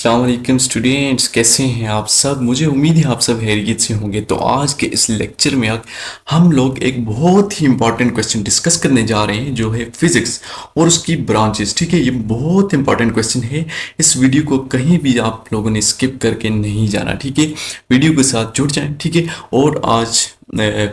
अस्सलाम वालेकुम स्टूडेंट्स, कैसे हैं आप सब। मुझे उम्मीद है आप सब खैरियत से होंगे। तो आज के इस लेक्चर में हम लोग एक बहुत ही इंपॉर्टेंट क्वेश्चन डिस्कस करने जा रहे हैं, जो है फिजिक्स और उसकी ब्रांचेस। ठीक है, ये बहुत इंपॉर्टेंट क्वेश्चन है। इस वीडियो को कहीं भी आप लोगों ने स्किप करके नहीं जाना। ठीक है, वीडियो के साथ जुड़ जाएं। ठीक है, और आज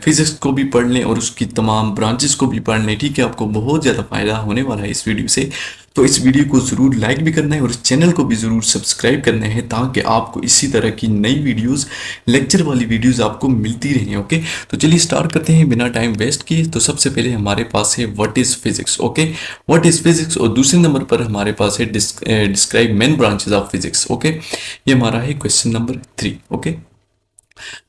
फिजिक्स को भी पढ़ लें और उसकी तमाम ब्रांचेस को भी पढ़ लें। ठीक है, आपको बहुत ज़्यादा फायदा होने वाला है इस वीडियो से। तो इस वीडियो को ज़रूर लाइक भी करना है और इस चैनल को भी ज़रूर सब्सक्राइब करना है, ताकि आपको इसी तरह की नई वीडियोस, लेक्चर वाली वीडियोस आपको मिलती रहें। ओके, तो चलिए स्टार्ट करते हैं बिना टाइम वेस्ट किए। तो सबसे पहले हमारे पास है what is physics. Okay, what is physics, और दूसरे नंबर पर हमारे पास है describe main branches of physics. Okay, ये हमारा है क्वेश्चन नंबर 3। ओके,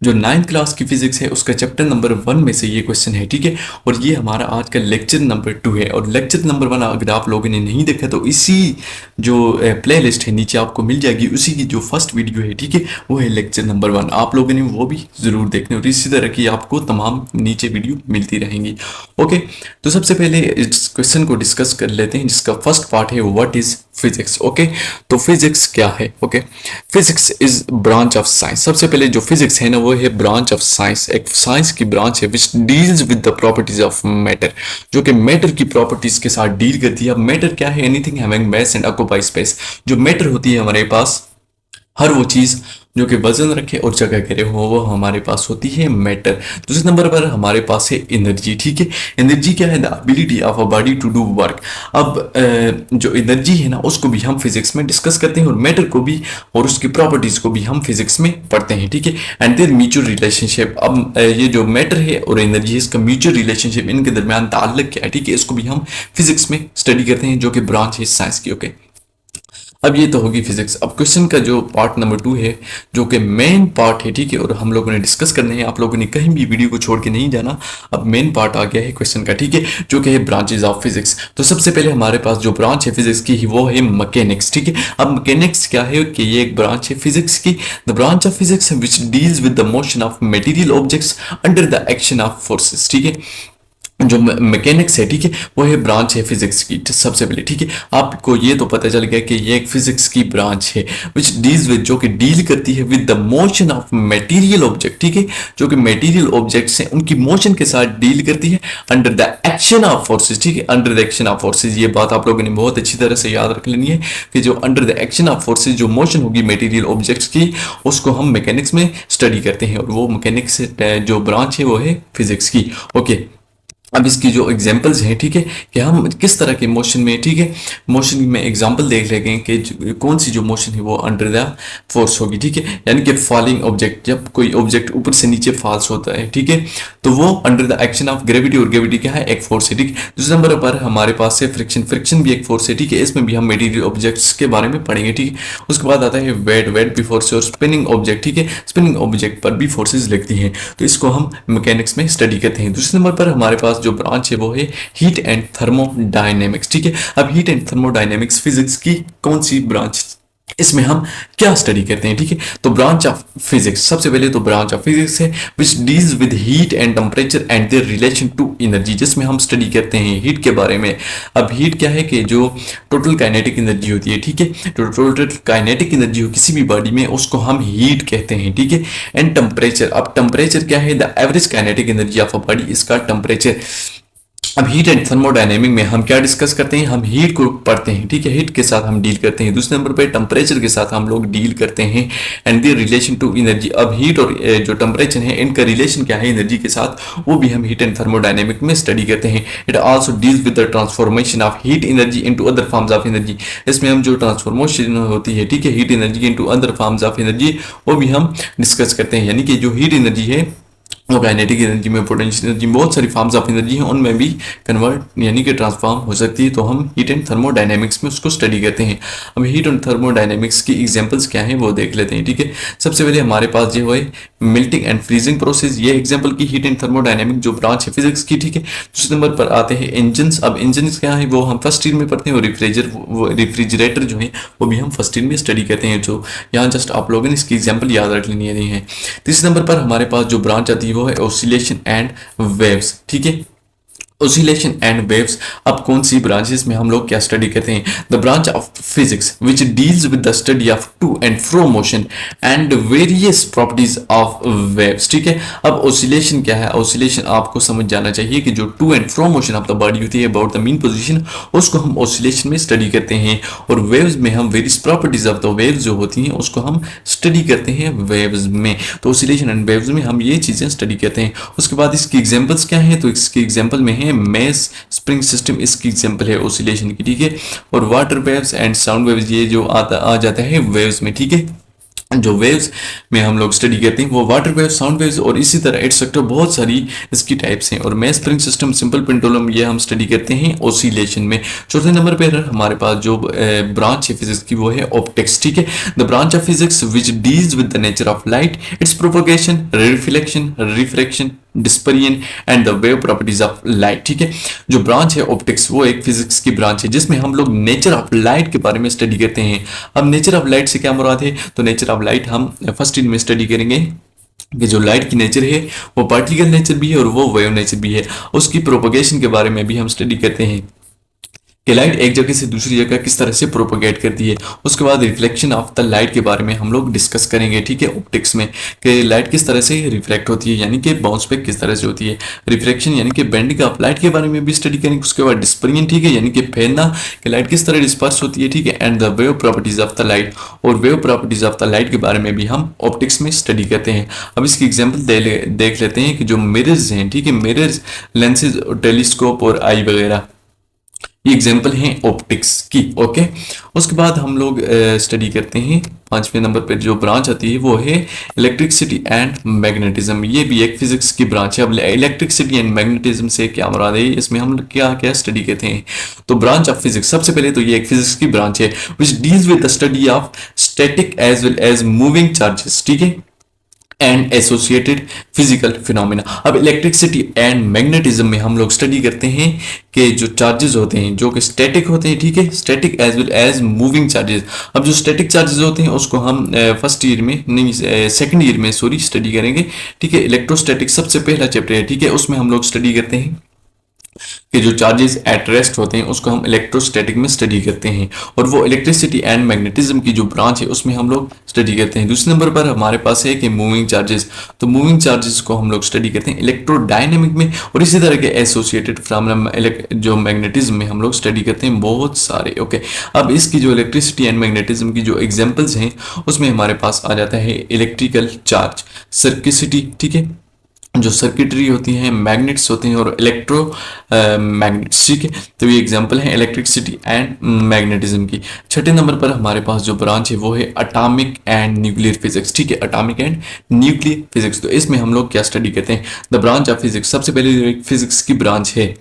जो 9th क्लास की फिजिक्स है उसका चैप्टर नंबर 1 में से ये क्वेश्चन है। ठीक है, और ये हमारा आज का लेक्चर नंबर 2 है। और लेक्चर नंबर 1 अगर आप लोगों ने नहीं देखा तो इसी जो प्ले लिस्ट है नीचे आपको मिल जाएगी, उसी की जो फर्स्ट वीडियो है, ठीक है, वो है लेक्चर नंबर 1। आप लोगों ने वो भी ज़रूर देखने, और इसी तरह की आपको तमाम नीचे वीडियो मिलती रहेंगी। ओके, तो सबसे पहले इस क्वेश्चन को डिस्कस कर लेते हैं, जिसका फर्स्ट पार्ट है व्हाट इज़ फिजिक्स। ओके, तो फिजिक्स क्या है। Okay, physics is branch of science. सबसे पहले जो फिजिक्स है ना, वो है ब्रांच ऑफ साइंस, एक साइंस की ब्रांच है which deals with the properties of matter, जो कि मैटर की प्रॉपर्टीज के साथ डील करती है। अब मैटर क्या है? Anything having mass and occupy space. जो मैटर होती है हमारे पास, हर वो चीज़ जो कि वजन रखे और जगह करे हो, वो हमारे पास होती है मैटर। दूसरे नंबर पर हमारे पास है एनर्जी। ठीक है, एनर्जी क्या है? The ability of a body to do work. अब जो एनर्जी है ना, उसको भी हम फिजिक्स में डिस्कस करते हैं, और मैटर को भी और उसकी प्रॉपर्टीज को भी हम फिजिक्स में पढ़ते हैं। ठीक है, एंड देयर म्यूचुअल रिलेशनशिप। अब ये जो मैटर है और एनर्जी है, इसका म्यूचुअल रिलेशनशिप, इनके दरमियान ताल्लुक क्या है, ठीक है, इसको भी हम फिजिक्स में स्टडी करते हैं, जो कि ब्रांच है साइंस की। ओके, अब ये तो होगी फिजिक्स। अब क्वेश्चन का जो पार्ट नंबर 2 है, जो कि मेन पार्ट है, ठीक है, और हम लोगों ने डिस्कस करने हैं। आप लोगों ने कहीं भी वीडियो को छोड़ के नहीं जाना। अब मेन पार्ट आ गया है क्वेश्चन का, ठीक है, जो कि है ब्रांचेज ऑफ फिजिक्स। तो सबसे पहले हमारे पास जो ब्रांच है फिजिक्स की, वो है मैकेनिक्स। ठीक है, अब मैकेनिक्स क्या है कि ये एक ब्रांच है फिजिक्स की। The branch of physics which deals with the motion of material objects under the action of forces. ठीक है, जो मैकेनिक्स है, ठीक है, वो है ब्रांच है फिजिक्स की सबसे पहले। ठीक है, आपको ये तो पता चल गया कि ये एक फिजिक्स की ब्रांच है विच डील्स विद, जो कि डील करती है with the motion of material object. ठीक है, जो कि मटेरियल ऑब्जेक्ट्स हैं उनकी मोशन के साथ डील करती है under the action of forces. ठीक है, under the action of forces, ये बात आप लोगों ने बहुत अच्छी तरह से याद रख लेनी है कि जो under the action of forces जो मोशन होगी मटेरियल ऑब्जेक्ट्स की, उसको हम मैकेनिक्स में स्टडी करते हैं, और वो मैकेनिक्स जो ब्रांच है वो है फिजिक्स की। ओके, अब इसकी जो एग्जांपल्स हैं, ठीक है, कि हम किस तरह के मोशन में, ठीक है, मोशन में एग्जांपल देख लेंगे कि कौन सी जो मोशन है वो अंडर द फोर्स होगी। ठीक है, यानी कि फॉलिंग ऑब्जेक्ट, जब कोई ऑब्जेक्ट ऊपर से नीचे फॉल्स होता है, ठीक है, तो वो under the action of gravity, और ग्रेविटी क्या है? एक फोर्स है। ठीक है, दूसरे नंबर पर हमारे पास है फ्रिक्शन। फ्रिक्शन भी एक फोर्स है। ठीक है, इसमें भी हम मटेरियल ऑब्जेक्ट्स के बारे में पढ़ेंगे। ठीक है, उसके बाद आता है वेट। वेट भी फोर्स है, और स्पिनिंग ऑब्जेक्ट, ठीक है, स्पिनिंग ऑब्जेक्ट पर भी फोर्सेज लगती हैं, तो इसको हम मैकेनिक्स में स्टडी करते हैं। दूसरे नंबर पर हमारे पास जो ब्रांच है वो है हीट एंड थर्मोडायनेमिक्स। ठीक है, अब हीट एंड थर्मोडायनेमिक्स फिजिक्स की कौन सी ब्रांच, इसमें हम क्या स्टडी करते हैं? ठीक है, तो ब्रांच ऑफ फिजिक्स, सबसे पहले तो ब्रांच ऑफ फिजिक्स है which deals with heat and temperature and their relation to energy, जिसमें हम स्टडी करते हैं हीट के बारे में। अब हीट क्या है कि जो टोटल काइनेटिक एनर्जी होती है, ठीक है, जो टोटल काइनेटिक एनर्जी हो किसी भी बॉडी में, उसको हम हीट कहते हैं। ठीक है, एंड टेम्परेचर, अब टेम्परेचर क्या है? The average kinetic energy of a body, इसका टेम्परेचर। अब हीट एंड थर्मोडायनेमिक में हम क्या डिस्कस करते हैं? हम हीट को पढ़ते हैं। ठीक है, हीट के साथ हम डील करते हैं। दूसरे नंबर पे टेम्परेचर के साथ हम लोग डील करते हैं, and their relation to energy. अब हीट और जो टेम्परेचर है, इनका रिलेशन क्या है एनर्जी के साथ, वो भी हम हीट एंड थर्मोडायनेमिक में स्टडी करते हैं। It also deals with the transformation of heat energy into other forms of energy. इसमें हम जो ट्रांसफॉर्मेशन होती है, ठीक है, heat energy into other forms of energy, वो भी हम डिस्कस करते हैं। यानी कि जो हीट एनर्जी है वो काइनेटिक एनर्जी में, पोटेंशियल एनर्जी, बहुत सारी फॉर्म्स ऑफ एनर्जी हैं, उनमें भी कन्वर्ट यानी कि ट्रांसफॉर्म हो सकती है, तो हम हीट एंड थर्मोडायनेमिक्स में उसको स्टडी करते हैं। अब हीट एंड थर्मोडायनेमिक्स की एग्जांपल्स क्या हैं वो देख लेते हैं। ठीक है, सबसे पहले हमारे पास जो है मेल्टिंग एंड फ्रीजिंग प्रोसेस, ये एग्जांपल की हीट एंड थर्मोडायनेमिक जो ब्रांच है फिजिक्स की। ठीक है, दूसरे नंबर पर आते हैं इंजन। अब इंजन क्या है वो हम फर्स्ट ईयर में पढ़ते हैं, और रेफ्रिजरेटर जो है वो भी हम फर्स्ट ईयर में स्टडी करते हैं। जो यहाँ जस्ट आप लोगों ने इसकी एग्जाम्पल याद रख लेनी है। तीसरे नंबर पर हमारे पास जो ब्रांच आती है वो है ऑसिलेशन एंड वेव्स। ठीक है, ओसिलेशन एंड वेव्स। अब कौन सी ब्रांचेस में हम लोग क्या स्टडी करते हैं? The branch of physics which deals with the study of to and fro motion and various properties of waves. ठीक है, अब ओसिलेशन क्या है? ओसिलेशन आपको समझ जाना चाहिए कि जो to and fro motion of the body होती है अबाउट द मीन पोजिशन, उसको हम ओसिलेशन में स्टडी करते हैं। और वेव्स में हम various properties of the waves जो होती हैं उसको हम स्टडी करते हैं वेव्स में। तो ओसिलेशन एंड वेव्स में हम ये चीजें स्टडी करते हैं। उसके बाद इसकी एग्जांपल्स क्या हैं? तो इसकी एग्जांपल में है मेस स्प्रिंग सिस्टम, इसकी एग्जांपल है ओसिलेशन की। ठीक है, और water waves and sound waves, ये जो आ जाता है वेव्स में। ठीक है, जो वेव्स में हम लोग स्टडी करते हैं वो वाटर वेव्स, साउंड वेव्स और इसी तरह एटसेट्रा बहुत सारी इसकी टाइप्स हैं। और mess spring system, simple pendulum, ये हम स्टडी करते हैं ओसिलेशन में। चौथे नंबर पे हमारे पास जो ब्रांच है फिजिक्स की वो है ऑप्टिक्स। ठीक है, the branch of physics which deals with the nature of light, it's propagation, reflection, refraction, dispersion and the wave properties of light. ठीक है, जो ब्रांच है ऑप्टिक्स वो एक फिजिक्स की ब्रांच है जिसमें हम लोग नेचर ऑफ लाइट के बारे में स्टडी करते हैं। अब नेचर ऑफ लाइट से क्या मुराद है? तो नेचर ऑफ लाइट हम फर्स्ट ईयर में स्टडी करेंगे कि जो लाइट की नेचर है वो पार्टिकल नेचर भी है और वो वेव नेचर भी है। उसकी प्रोपगेशन के बारे में भी हम स्टडी करते हैं कि लाइट एक जगह से दूसरी जगह किस तरह से प्रोपोगेट करती है। उसके बाद रिफ्लेक्शन ऑफ द लाइट के बारे में हम लोग डिस्कस करेंगे। ठीक है, ऑप्टिक्स में कि लाइट किस तरह से रिफ्लेक्ट होती है, यानी कि बाउंस बैक किस तरह से होती है। रिफ्लेक्शन यानी कि बेंडिंग ऑफ लाइट के बारे में भी स्टडी करेंगे। उसके बाद डिस्पर्जन, ठीक है, यानी कि फैलना, कि लाइट किस तरह डिस्पर्स होती है। ठीक है, and the wave properties of the light, और wave properties of the light के बारे में भी हम ऑप्टिक्स में स्टडी करते हैं। अब इसकी एग्जाम्पल देख लेते हैं कि जो मिरर्स हैं, ठीक है, मिरर्स, लेंसेज, टेलीस्कोप और आई वगैरह, ये एग्जाम्पल हैं ऑप्टिक्स की। ओके, उसके बाद हम लोग स्टडी करते हैं 5वें नंबर पर जो ब्रांच आती है वो है इलेक्ट्रिसिटी एंड मैग्नेटिज्म। ये भी एक फिजिक्स की ब्रांच है। अब इलेक्ट्रिसिटी एंड मैग्नेटिज्म से क्या मुराद है, इसमें हम क्या क्या स्टडी करते हैं? तो ब्रांच ऑफ फिजिक्स, सबसे पहले तो ये एक फिजिक्स की ब्रांच है which deals with the study of static as well as moving charges. ठीक है, एंड एसोसिएटेड फिजिकल फिनोमिना। अब इलेक्ट्रिसिटी एंड मैग्नेटिज्म में हम लोग स्टडी करते हैं कि जो चार्जेस होते हैं जो कि स्टैटिक होते हैं, ठीक है, static as well as moving charges. अब जो स्टैटिक चार्जेस होते हैं उसको हम फर्स्ट ईयर में नहीं, सेकंड ईयर में सॉरी स्टडी करेंगे। ठीक है, इलेक्ट्रोस्टैटिक सबसे पहला चैप्टर है। ठीक है, उसमें हम लोग स्टडी करते हैं कि जो चार्जेस एट रेस्ट होते हैं उसको हम इलेक्ट्रोस्टैटिक में स्टडी करते हैं। और वो इलेक्ट्रिसिटी एंड मैग्नेटिज्म की जो ब्रांच है उसमें हम लोग स्टडी करते हैं। दूसरे नंबर पर हमारे पास है कि मूविंग चार्जेस, तो मूविंग चार्जेस को हम लोग स्टडी करते हैं इलेक्ट्रोडायनेमिक में। और इसी तरह के एसोसिएटेड फिनोमेना जो मैग्नेटिज्म में हम लोग स्टडी करते हैं बहुत सारे। ओके, अब इसकी जो इलेक्ट्रिसिटी एंड मैग्नेटिज्म की जो एग्जाम्पल्स हैं उसमें हमारे पास आ जाता है इलेक्ट्रिकल चार्ज, सर्किसिटी, ठीक है, जो सर्किटरी होती हैं, मैग्नेट्स होते हैं और इलेक्ट्रो मैग्नेट्स। ठीक है, तो ये एग्जांपल है इलेक्ट्रिसिटी एंड मैग्नेटिज्म की। छठे नंबर पर हमारे पास जो ब्रांच है वो है एटॉमिक एंड न्यूक्लियर फिजिक्स। ठीक है, एटॉमिक एंड न्यूक्लियर फिजिक्स, तो इसमें हम लोग क्या स्टडी करते हैं? द ब्रांच ऑफ फिजिक्स, सबसे पहले जो एक फिजिक्स की ब्रांच है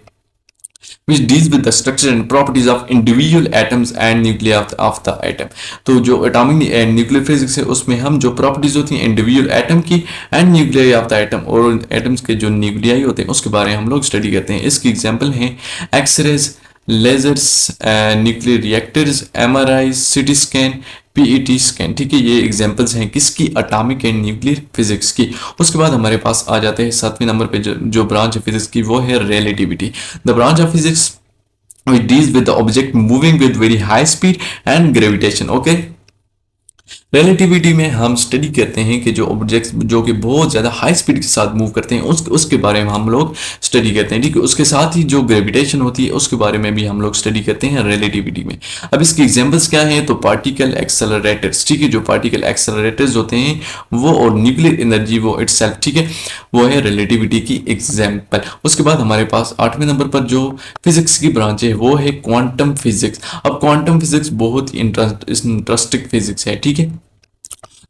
which deals with the structure and properties of individual atoms and nuclei of the atom। तो जो एटॉमिक एंड न्यूक्लियर फिजिक्स है उसमें हम जो प्रॉपर्टीज होती हैं इंडिविजुअल एटम की and nuclei of the atom, और एटम्स के जो न्यूक्लियाई होते हैं उसके बारे में हम लोग स्टडी करते हैं। इसकी एग्जांपल हैं X rays, lasers, nuclear reactors, MRI, CT scan, PET scan. ठीक है, ये एग्जांपल्स हैं किसकी? एटॉमिक एंड न्यूक्लियर फिजिक्स की। उसके बाद हमारे पास आ जाते हैं 7वें नंबर पे जो ब्रांच है फिजिक्स की वो है relativity. The branch of physics which deals with the object moving with very high speed and gravitation। okay, relativity में हम स्टडी करते हैं कि जो ऑब्जेक्ट्स जो कि बहुत ज़्यादा हाई स्पीड के साथ मूव करते हैं उसके बारे में हम लोग स्टडी करते हैं। ठीक है, उसके साथ ही जो ग्रेविटेशन होती है उसके बारे में भी हम लोग स्टडी करते हैं रिलेटिविटी में। अब इसकी एग्जांपल्स क्या हैं? तो पार्टिकल एक्सेलरेटर्स, ठीक है, जो पार्टिकल एक्सेलरेटर्स होते हैं वो, और न्यूक्लियर एनर्जी वो इटसेल्फ, ठीक है, वो है रिलेटिविटी की एग्जाम्पल। उसके बाद हमारे पास 8वें नंबर पर जो फिजिक्स की ब्रांच है वो है क्वांटम फिजिक्स। अब क्वांटम फिजिक्स बहुत ही इंटरेस्टिंग फिजिक्स है। ठीक है,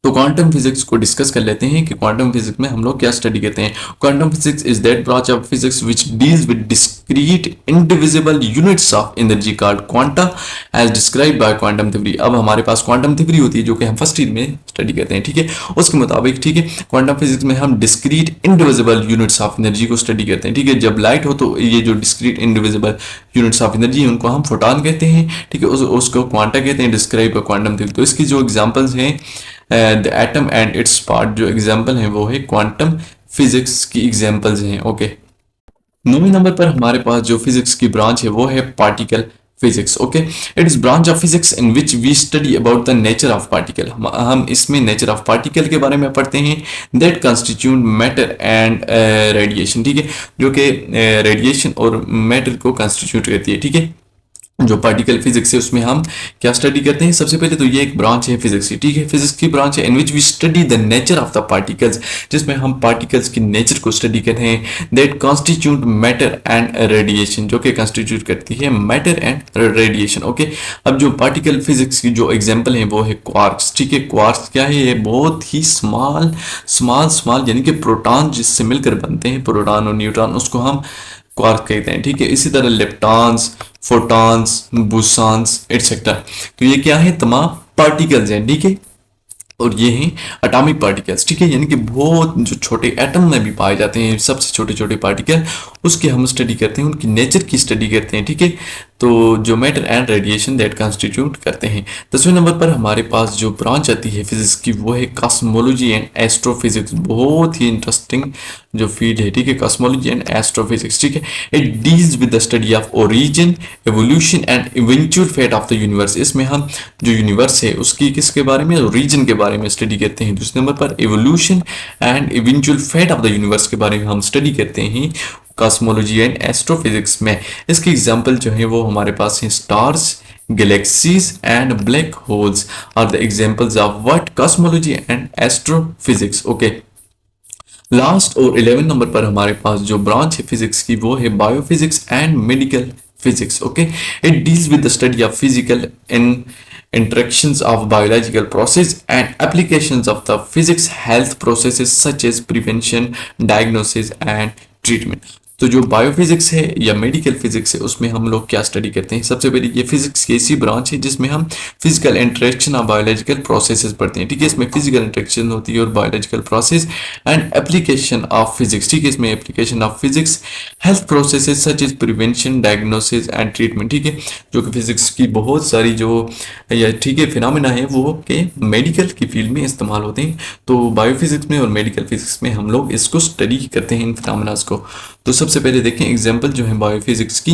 तो क्वांटम फिजिक्स को डिस्कस कर लेते हैं कि क्वांटम फिजिक्स में हम लोग क्या स्टडी करते हैं। Quantum physics is that branch of physics which deals with discrete indivisible units of energy called quanta as described by quantum theory. अब हमारे पास क्वांटम थ्योरी होती है जो कि हम फर्स्ट ईयर में स्टडी करते हैं। ठीक है, उसके मुताबिक, ठीक है, क्वांटम फिजिक्स में हम discrete indivisible units of energy को स्टडी करते हैं। ठीक है, जब लाइट हो तो ये जो discrete indivisible units of energy है उनको हम फोटॉन कहते हैं। ठीक है, उसको क्वांटा कहते हैं, डिस्क्राइब बाय क्वांटम थ्योरी। तो इसकी जो एग्जांपल्स हैं the atom and it's part, जो एग्जांपल है वो है क्वांटम फिजिक्स की एग्जांपल्स हैं। ओके, 9वें नंबर पर हमारे पास जो फिजिक्स की ब्रांच है वो है particle physics. Okay, it is branch of physics in which we study about the nature of particle. हम इसमें नेचर ऑफ पार्टिकल के बारे में पढ़ते हैं, that constitute matter and radiation. ठीक है, जो कि रेडिएशन और मैटर को कंस्टिट्यूट करती है। ठीक है, जो पार्टिकल फिजिक्स है उसमें हम क्या स्टडी करते हैं? सबसे पहले तो ये एक ब्रांच है फिजिक्स की। ठीक है, फिजिक्स की ब्रांच है in which we study the nature of the particles, जिसमें हम पार्टिकल्स की नेचर को स्टडी करते हैं, that constitute matter and radiation, जो कि कॉन्स्टिट्यूट करती है मैटर एंड रेडिएशन। ओके, अब जो पार्टिकल फिजिक्स की जो एग्जाम्पल है वो है क्वार्क्स। ठीक है, क्वार्क्स क्या है? ये बहुत ही स्मॉल स्मॉल स्मॉल यानी कि प्रोटॉन जिससे मिलकर बनते हैं, प्रोटॉन और न्यूट्रॉन, उसको हम क्वार्क कहते हैं। ठीक है, इसी तरह लेप्टॉन्स, फोटॉन्स, बुसॉन्स एटसेट्रा, तो ये क्या है? तमाम पार्टिकल्स हैं। ठीक है, और ये हैं एटॉमिक पार्टिकल्स। ठीक है, यानी कि बहुत जो छोटे एटम में भी पाए जाते हैं, सबसे छोटे छोटे पार्टिकल, उसकी हम स्टडी करते हैं, उनकी नेचर की स्टडी करते हैं। ठीक है, तो जो matter and radiation that constitute करते हैं। 10वें नंबर पर हमारे पास जो ब्रांच आती है फिजिक्स की वो है कॉस्मोलॉजी एंड एस्ट्रोफिजिक्स। बहुत ही इंटरेस्टिंग जो फील्ड है। ठीक है, कॉस्मोलॉजी एंड एस्ट्रोफिजिक्स। ठीक है, it deals with the study of origin, evolution and eventual fate of the universe. इसमें हम जो यूनिवर्स है उसकी किसके बारे में? ओरिजिन के बारे में स्टडी करते हैं। दूसरे नंबर पर evolution and eventual fate of the universe के बारे में हम स्टडी करते हैं कॉस्मोलॉजी एंड एस्ट्रोफिजिक्स में। इसके एग्जाम्पल जो है वो हमारे पास हैं stars, galaxies and black holes are the examples of what? Cosmology and astrophysics. Okay, last और 11 नंबर पर हमारे पास जो ब्रांच है फिजिक्स की वो है biophysics and medical physics. Okay, it deals with the study of physical in interactions of biological process and applications of the physics health processes such as prevention, diagnosis and treatment। तो जो biophysics है या medical physics है उसमें हम लोग क्या study करते हैं? सबसे पहले ये फिजिक्स की ऐसी ब्रांच है जिसमें हम physical interaction of biological processes पढ़ते हैं। ठीक है, इसमें फिजिकल इंटरेक्शन होती है और biological process and application of physics. ठीक है, इसमें application of physics health processes such is prevention, diagnosis and treatment. ठीक है, जो कि फिजिक्स की बहुत सारी जो या ठीक है फिनोमेना है वो के मेडिकल की फील्ड में इस्तेमाल होते हैं। तो बायोफिजिक्स में और मेडिकल फिजिक्स में हम लोग इसको स्टडी करते हैं इन फिनोमेनास को। तो सबसे पहले देखें एग्जांपल जो है बायोफिजिक्स की,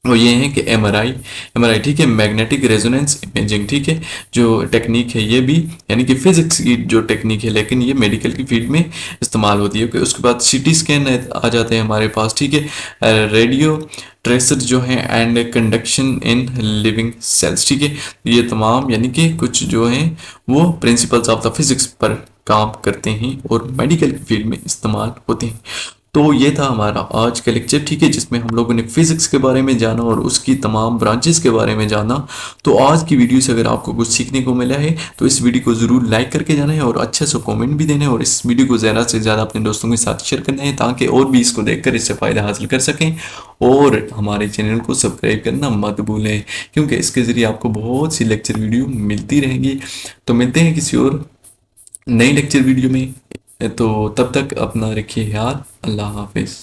वो ये है कि एमआरआई। ठीक है, मैग्नेटिक रेजोनेंस इमेजिंग। ठीक है, जो टेक्निक है ये भी यानी कि फिजिक्स की जो टेक्निक है लेकिन ये मेडिकल की फील्ड में इस्तेमाल होती है। उसके बाद सीटी स्कैन आ जाते हैं हमारे पास। ठीक है, रेडियो ट्रेसर जो है and conduction in living cells. ठीक है, ये तमाम यानी कि कुछ जो हैं वो प्रिंसिपल्स ऑफ द फिजिक्स पर काम करते हैं और मेडिकल की फील्ड में इस्तेमाल होते हैं। तो ये था हमारा आज का लेक्चर। ठीक है, जिसमें हम लोगों ने फिजिक्स के बारे में जाना और उसकी तमाम ब्रांचेस के बारे में जाना। तो आज की वीडियो से अगर आपको कुछ सीखने को मिला है तो इस वीडियो को ज़रूर लाइक करके जाना है और अच्छे से कमेंट भी देना है और इस वीडियो को ज़्यादा से ज़्यादा अपने दोस्तों के साथ शेयर करना है ताकि और भी इसको देखकर इससे फ़ायदा हासिल कर सकें। और हमारे चैनल को सब्सक्राइब करना मत भूलें क्योंकि इसके ज़रिए आपको बहुत सी लेक्चर वीडियो मिलती रहेंगी। तो मिलते हैं किसी और नई लेक्चर वीडियो में। तो तब तक अपना रखिए ख्याल। अल्लाह हाफिज़।